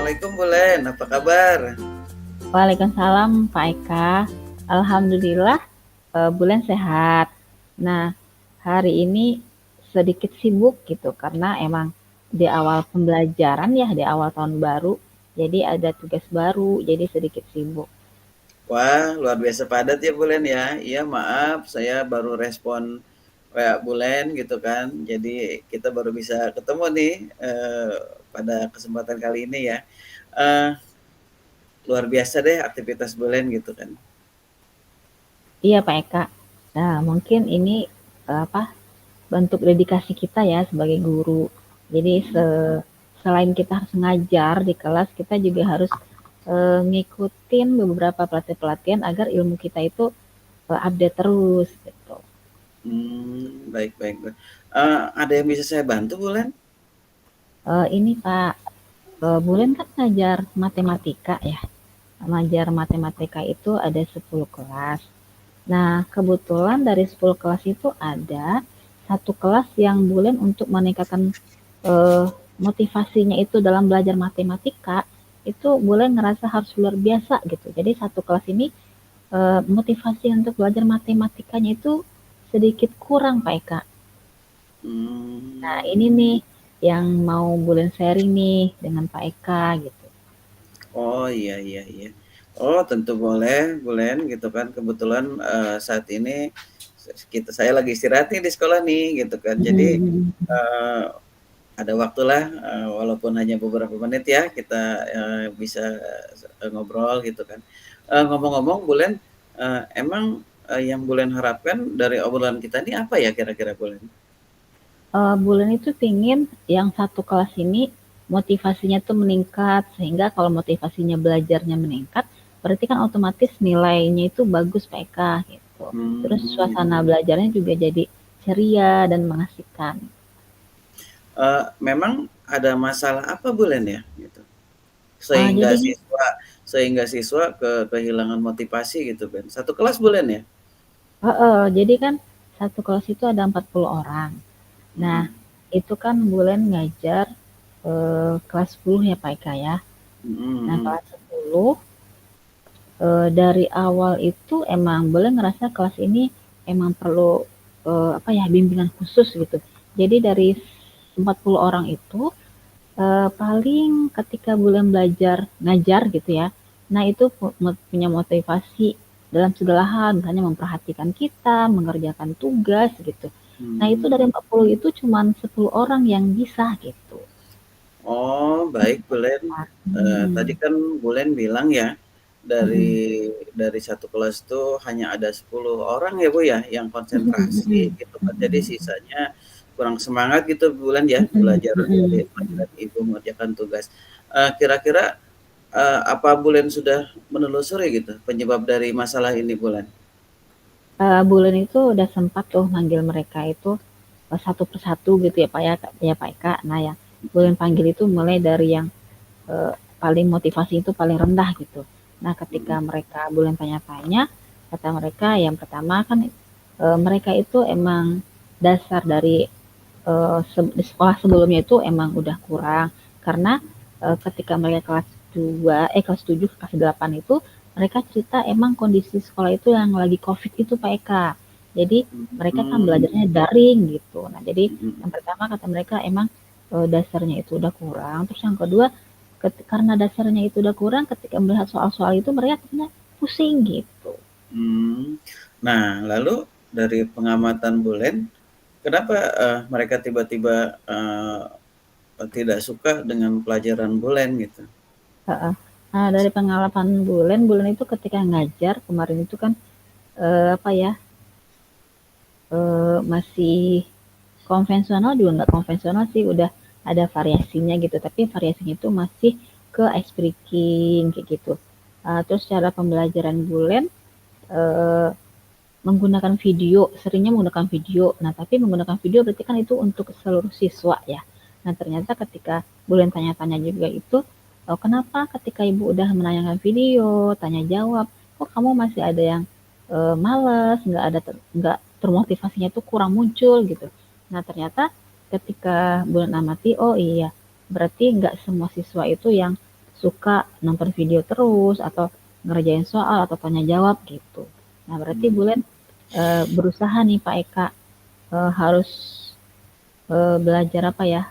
Assalamualaikum Bulen, apa kabar? Waalaikumsalam Pak Eka. Alhamdulillah bulan sehat. Nah, hari ini sedikit sibuk gitu karena emang di awal pembelajaran ya, di awal tahun baru. Jadi ada tugas baru, jadi sedikit sibuk. Wah, luar biasa padat ya Bulen ya. Iya maaf, saya baru respon WA Bulen gitu kan. Jadi kita baru bisa ketemu nih pada kesempatan kali ini ya. Eh, Luar biasa deh aktivitas Bulen gitu kan. Iya Pak Eka. Nah, mungkin ini apa bentuk dedikasi kita ya sebagai guru. Jadi selain kita harus ngajar di kelas, kita juga harus ngikutin beberapa pelatihan-pelatihan agar ilmu kita itu update terus gitu. Baik baik. Baik. Ada yang bisa saya bantu Bulen? Ini Pak, Bulen kan ngajar matematika ya. Ngajar matematika itu ada 10 kelas. Nah, kebetulan dari 10 kelas itu ada satu kelas yang Bulen untuk meningkatkan eh, motivasinya itu dalam belajar matematika, itu Bulen ngerasa harus luar biasa gitu. Jadi satu kelas ini motivasi untuk belajar matematikanya itu sedikit kurang Pak Eka. Nah, Hmm, ini nih yang mau Bulan sharing nih dengan Pak Eka gitu. oh iya iya iya. Oh tentu boleh, Bulen gitu kan. Kebetulan saat ini saya lagi istirahat nih di sekolah nih gitu kan. Jadi eh, ada waktulah walaupun hanya beberapa menit ya kita bisa ngobrol gitu kan. Ngomong-ngomong Bulen, emang yang Bulen harapkan dari obrolan kita ini apa ya kira-kira Bulen? Bulan itu pingin yang satu kelas ini motivasinya tuh meningkat, sehingga kalau motivasinya belajarnya meningkat, berarti kan otomatis nilainya itu bagus PK gitu. Terus suasana Hmm, belajarnya juga jadi ceria dan mengasihkan. memang ada masalah apa Bulen ya gitu? Jadi Sehingga siswa kehilangan motivasi gitu kan. Satu kelas Bulen ya? jadi kan satu kelas itu ada 40 orang. Nah, Mhm, itu kan Bulan ngajar kelas 10 ya Pak Eka ya. mhm Nah, mhm. kelas 10 dari awal itu emang boleh ngerasa kelas ini emang perlu apa ya bimbingan khusus gitu. Jadi dari 40 orang itu paling ketika bulan belajar ngajar gitu ya. Nah, itu punya motivasi dalam segala hal, misalnya memperhatikan kita, mengerjakan tugas gitu. Nah, itu dari Mmm. 40 itu cuman 10 orang yang bisa gitu. Oh, baik Bulen. Tadi Hmm. kan Bulen bilang ya, Mm-mm. dari satu kelas tuh hanya ada 10 orang ya, Bu, ya, yang konsentrasi Mm-mm. gitu kan. Jadi sisanya kurang semangat gitu Bulan ya, Mm-mm. belajar dari Mm-mm. pelajaran Ibu mengerjakan tugas. Kira-kira, apa Bulan sudah menelusuri gitu penyebab dari masalah ini Bulan? Bulan itu udah sempat tuh manggil mereka itu satu persatu gitu ya Pak ya Pak Eka. Nah yang Bulan panggil itu mulai dari yang eh, paling motivasi itu paling rendah gitu. Nah ketika Mhm, mereka Bulan tanya-tanya, kata mereka yang pertama kan mereka itu emang dasar dari di sekolah sebelumnya itu emang udah kurang karena ketika mereka kelas 2 kelas 7 kelas 8 itu mereka cerita emang kondisi sekolah itu yang lagi Covid itu Pak Eka. Jadi mereka kan mhm, belajarnya daring gitu. Nah, jadi mhm. yang pertama kata mereka emang dasarnya itu udah kurang. Terus yang kedua karena dasarnya itu udah kurang ketika melihat soal-soal itu mereka katanya pusing gitu. Mmm. Nah, lalu dari pengamatan Bulen, kenapa, mereka tiba-tiba, tidak suka dengan pelajaran Bulen gitu? Heeh. Nah, dari pengalaman Bulan, Bulan itu ketika ngajar kemarin itu kan apa ya masih konvensional juga nggak konvensional sih udah ada variasinya gitu tapi variasinya itu masih ke ice breaking kayak gitu. Terus cara pembelajaran Bulan eh, menggunakan video seringnya menggunakan video. Nah tapi menggunakan video berarti kan itu untuk seluruh siswa ya. Nah ternyata ketika Bulan tanya-tanya juga itu kenapa ketika ibu udah menanyakan video tanya jawab kok kamu masih ada yang males nggak termotivasinya tuh kurang muncul gitu. Nah ternyata ketika Bulan amati oh iya berarti nggak semua siswa itu yang suka nonton video terus atau ngerjain soal atau tanya jawab gitu. Nah, berarti Hmm. Bulan berusaha nih Pak Eka harus belajar apa ya?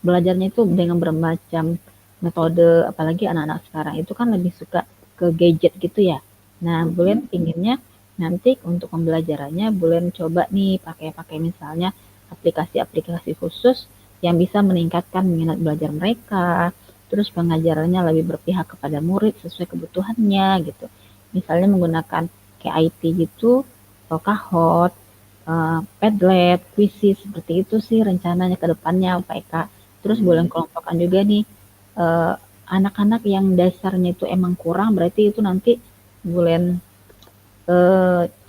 Belajarnya itu dengan bermacam metode, apalagi anak-anak sekarang itu kan lebih suka ke gadget gitu ya. Nah, Bulan Hmm. pinginnya nanti untuk pembelajarannya Bulan coba nih pakai misalnya aplikasi-aplikasi khusus yang bisa meningkatkan minat belajar mereka, terus pengajarannya lebih berpihak kepada murid sesuai kebutuhannya gitu. Misalnya menggunakan kayak IT gitu, atau Kahoot, Padlet, Quizzes, seperti itu sih rencananya ke depannya Pak Eka. Terus boleh Hmm. kelompokkan juga nih eh, anak-anak yang dasarnya itu emang kurang, berarti itu nanti bulan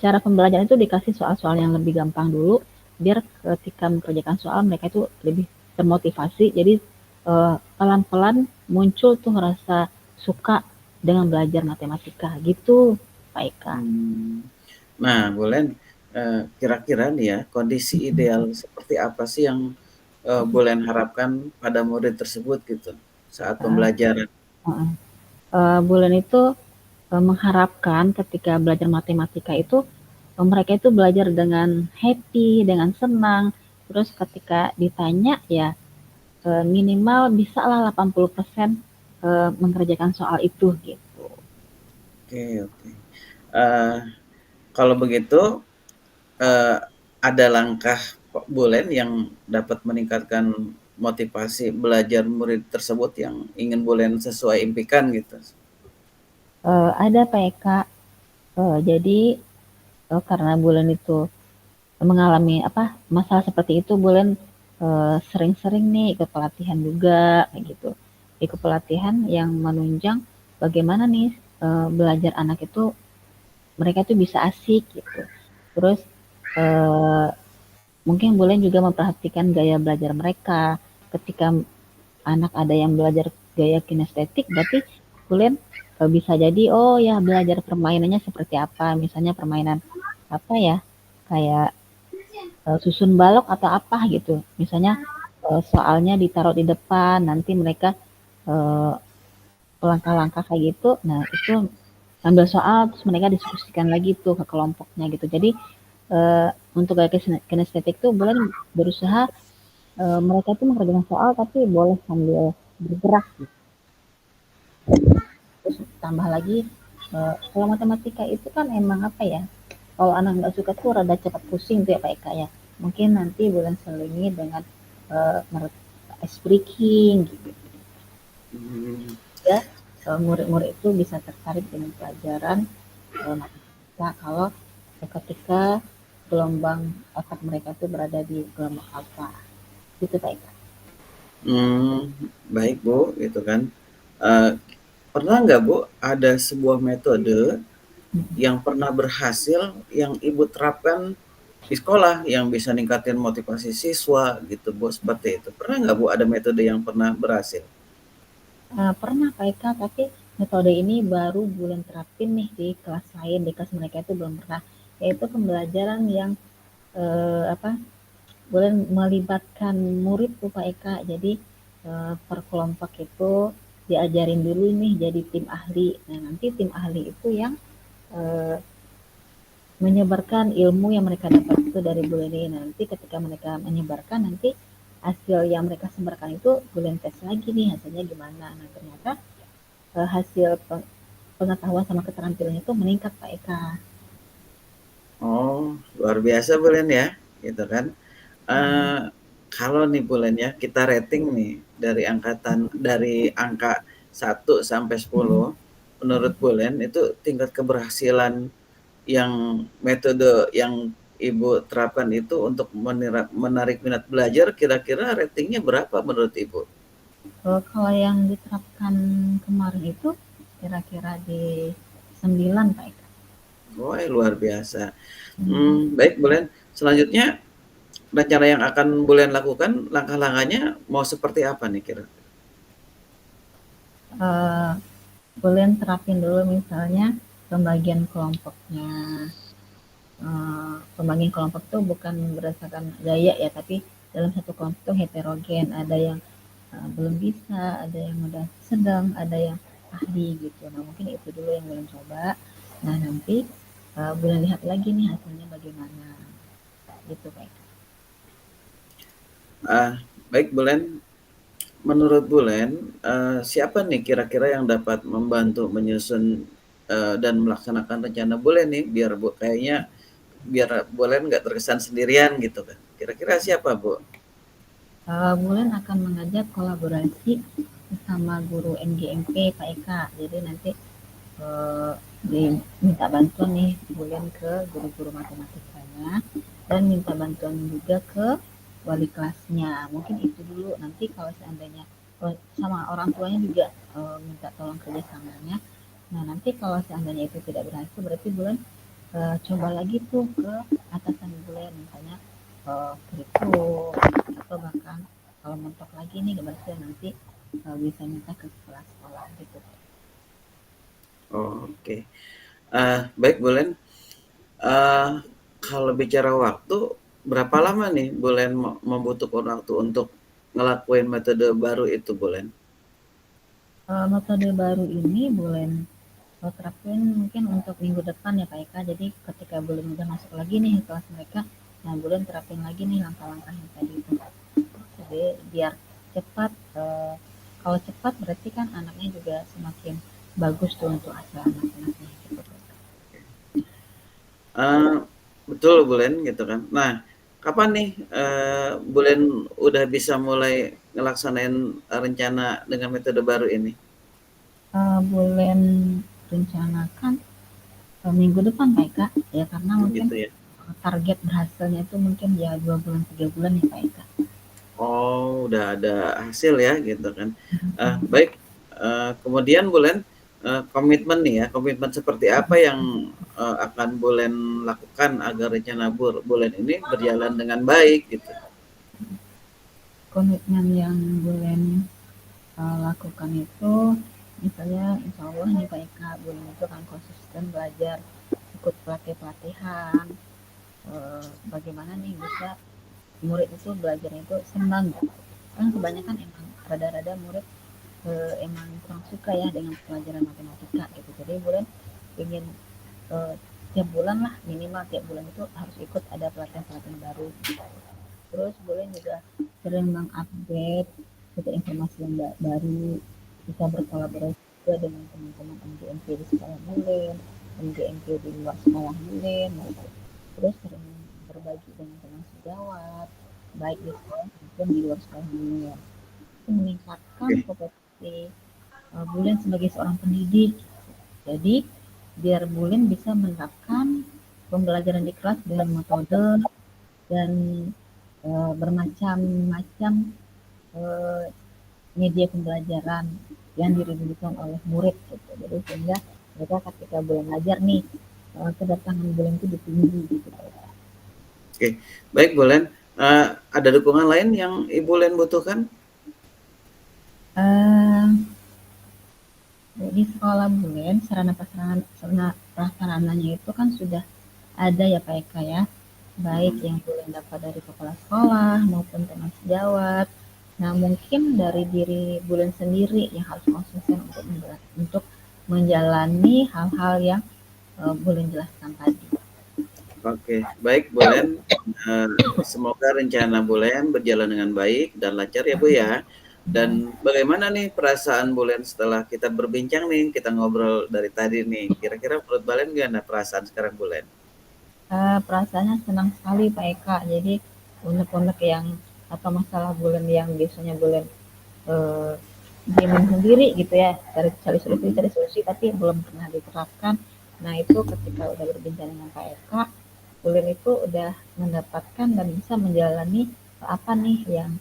cara pembelajaran itu dikasih soal-soal yang lebih gampang dulu, biar ketika mengerjakan soal mereka itu lebih termotivasi. Jadi pelan-pelan muncul tuh rasa suka dengan belajar matematika gitu, Pak Eka. Hmm. Nah, Bulen, kira-kira nih ya, kondisi ideal seperti apa sih yang Bulen harapkan pada murid tersebut gitu saat Uh, pembelajaran? Bulan itu mengharapkan ketika belajar matematika itu mereka itu belajar dengan happy, dengan senang. Terus ketika ditanya ya minimal bisa lah 80% mengerjakan soal itu gitu. Oke, oke. Eh, Kalau begitu, eh, ada langkah Bulen yang dapat meningkatkan motivasi belajar murid tersebut yang ingin Bulen sesuai impikan gitu. Ada Pak Eka, jadi karena bulan itu mengalami apa masalah seperti itu, bulan sering-sering nih ikut pelatihan juga kayak gitu. Ikut pelatihan yang menunjang bagaimana nih belajar anak itu mereka tuh bisa asik gitu. Terus eh, mungkin bulan juga memperhatikan gaya belajar mereka. Ketika anak ada yang belajar gaya kinestetik, berarti bulan bisa jadi oh ya belajar permainannya seperti apa. Misalnya permainan apa ya kayak susun balok atau apa gitu. Misalnya soalnya ditaruh di depan, nanti mereka eh, langkah-langkah kayak gitu. Nah itu ambil soal terus mereka diskusikan lagi tuh ke kelompoknya gitu. Jadi untuk gaya kinestetik tuh boleh berusaha mereka tuh mengerjakan soal tapi boleh sambil bergerak gitu. Terus tambah lagi kalau matematika itu kan emang apa ya? Kalau anak nggak suka tuh rada cepat pusing tuh ya Pak Eka ya. Mungkin nanti bulan selingi dengan ice breaking gitu Hmm. ya. Murid-murid itu bisa tertarik dengan pelajaran matematika kalau ketika gelombang otak mereka tuh berada di gelombang alfa. Gitu Pak Eka. Hmm, baik Bu, gitu kan. Eh, Pernah nggak Bu ada sebuah metode yang pernah berhasil yang Ibu terapkan di sekolah yang bisa ningkatin motivasi siswa gitu Bu, seperti itu. Pernah nggak Bu ada metode yang pernah berhasil? Pernah Kak Eka, tapi metode ini baru bulan terapin nih di kelas lain, di kelas mereka itu belum pernah. Yaitu pembelajaran yang apa bulan melibatkan murid tuh Pak Eka. Jadi per kelompok itu diajarin dulu nih jadi tim ahli. Nah nanti tim ahli itu yang eh, menyebarkan ilmu yang mereka dapat itu dari bulan ini. Nanti ketika mereka menyebarkan nanti hasil yang mereka sebarkan itu bulan tes lagi nih hasilnya gimana. Nah ternyata hasil pengetahuan sama keterampilan itu meningkat Pak Eka. Oh, luar biasa Bulen ya, gitu kan. Hmm. Eh, Kalau nih Bulen ya, kita rating nih dari angka 1 sampai 10, menurut Bulen itu tingkat keberhasilan yang metode yang Ibu terapkan itu untuk menarik minat belajar, kira-kira ratingnya berapa menurut Ibu? Kalau yang diterapkan kemarin itu kira-kira di 9 Pak Eka. Wah, luar biasa. Hmm. Baik Bulen, selanjutnya rencana yang akan Bulen lakukan, langkah-langkahnya mau seperti apa nih kira? Eh, Boleh terapin dulu misalnya pembagian kelompoknya. Pembagian kelompok itu bukan berdasarkan gaya ya, tapi dalam satu kelompok itu heterogen. Ada yang belum bisa, ada yang udah sedang, ada yang ahli gitu. Nah mungkin itu dulu yang belum coba. Nah nanti bulan lihat lagi nih hasilnya bagaimana gitu Pak. Baik Bulen, menurut Bulen, siapa nih kira-kira yang dapat membantu menyusun dan melaksanakan rencana Bulen nih biar kayaknya biar Bulen nggak terkesan sendirian gitu kan? Kira-kira siapa Bu? Bulan akan mengajak kolaborasi sama guru NGMP Pak Eka. Jadi nanti diminta bantuan nih Bulan ke guru-guru matematikanya dan minta bantuan juga ke wali kelasnya. Mungkin itu dulu. Nanti kalau seandainya sama orang tuanya juga minta tolong kerjasamanya. Nah nanti kalau seandainya itu tidak berhasil berarti Bulan coba lagi tuh ke atasan Bulan misalnya kurikulum atau bahkan kalau mentok lagi nih berarti nanti bisa minta ke kepala sekolah gitu. Oh, oke. Baik Bulen, uh, kalau bicara waktu, berapa lama nih Bulen membutuhkan waktu untuk ngelakuin metode baru itu Bulen? Metode baru ini boleh terapin mungkin untuk minggu depan ya Pak Eka. Jadi ketika belum udah masuk lagi nih kelas mereka, nah boleh terapin lagi nih langkah-langkah yang tadi itu. Jadi biar cepat. Kalau cepat berarti kan anaknya juga semakin bagus tuh untuk hasil anak-anaknya gitu. Uh, betul Bulen gitu kan. Nah, kapan nih Bulen udah bisa mulai ngelaksanain rencana dengan metode baru ini? Boleh rencanakan minggu depan Pak Eka ya karena mungkin Gitu ya. target berhasilnya itu mungkin ya 2 bulan 3 bulan ya Pak Eka. Oh, udah ada hasil ya gitu kan. Baik, kemudian Bulen, komitmen nih ya, komitmen seperti apa yang akan Bulen lakukan agar rencana Bulen ini berjalan dengan baik gitu? Komitmen yang boleh lakukan itu misalnya insya Allah nih Pak Eka bulan itu kan konsisten belajar ikut pelatihan bagaimana nih bisa murid itu belajarnya itu senang gitu. Kan kebanyakan emang rada-rada murid emang kurang suka ya dengan pelajaran matematika gitu jadi bulan ingin tiap bulan lah minimal tiap bulan itu harus ikut ada pelatihan-pelatihan baru gitu. Terus boleh juga sering mengupdate kita informasi yang baru bisa berkolaborasi juga dengan teman-teman MGMP di sekolah Bulen, MGMP di luar sekolah Bulen, gitu. Terus sering berbagi dengan teman sejawat, baik di sekolah maupun di luar sekolah Bulen. Itu meningkatkan Oke, kompetensi Bulen sebagai seorang pendidik. Jadi biar Bulen bisa menerapkan pembelajaran di kelas dengan metode dan bermacam-macam eh, media pembelajaran yang dirindukan oleh murid gitu. Jadi sehingga mereka ketika boleh belajar nih kedatangan bulan itu ditunggu gitu. oke. Baik Bulen, ada dukungan lain yang Ibu Len butuhkan? Uh, di sekolah bulan sarana prasarananya itu kan sudah ada ya Pak Eka ya, baik yang bulan dapat dari kepala sekolah maupun teman sejawat. Nah mungkin dari diri bulan sendiri yang harus konsisten untuk menjalani hal-hal yang bulan jelaskan tadi. Oke, baik Bulen. Semoga rencana Bulen berjalan dengan baik dan lancar ya Bu ya. Dan bagaimana nih perasaan Bulen setelah kita berbincang nih, kita ngobrol dari tadi nih. Kira-kira menurut Bulen gimana perasaan sekarang Bulen? Perasaannya senang sekali Pak Eka. Jadi unek-unek yang atau masalah bulan yang biasanya bulan eh, diemin sendiri gitu ya, cari solusi tapi belum pernah diterapkan. Nah itu ketika udah berbincang dengan Pak Eka, bulan itu udah mendapatkan dan bisa menjalani apa nih yang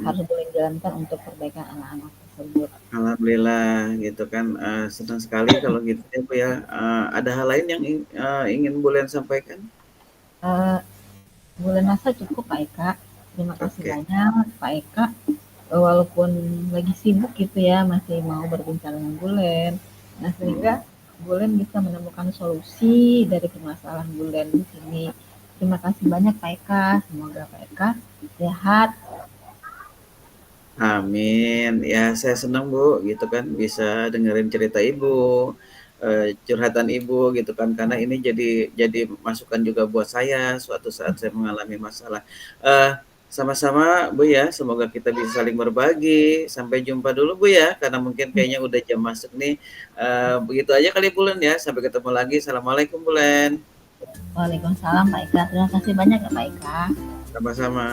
harus bulan jalankan untuk perbaikan anak-anak tersebut. Alhamdulillah gitu kan. Senang sekali kalau gitu ya Bu ya. Ada hal lain yang ingin Bulen sampaikan? Eh, Bulan masa cukup Pak Eka. Terima kasih Oke. banyak Pak Eka. Walaupun lagi sibuk gitu ya, masih mau berbincang dengan Bulen. Nah, sehingga Mm. Bulen bisa menemukan solusi dari permasalahan Bulen di sini. Terima kasih banyak Pak Eka. Semoga Pak Eka sehat. Amin. Ya, saya senang Bu, gitu kan, bisa dengerin cerita Ibu, curhatan Ibu gitu kan, karena ini jadi masukan juga buat saya suatu saat saya mengalami masalah. Eee, sama-sama Bu ya, semoga kita bisa saling berbagi. Sampai jumpa dulu Bu ya, karena mungkin kayaknya udah jam masuk nih. Begitu aja kali Bu Len ya, sampai ketemu lagi. Assalamualaikum Bu Len. Waalaikumsalam Pak Eka. Terima kasih banyak ya Pak Eka. Sama-sama.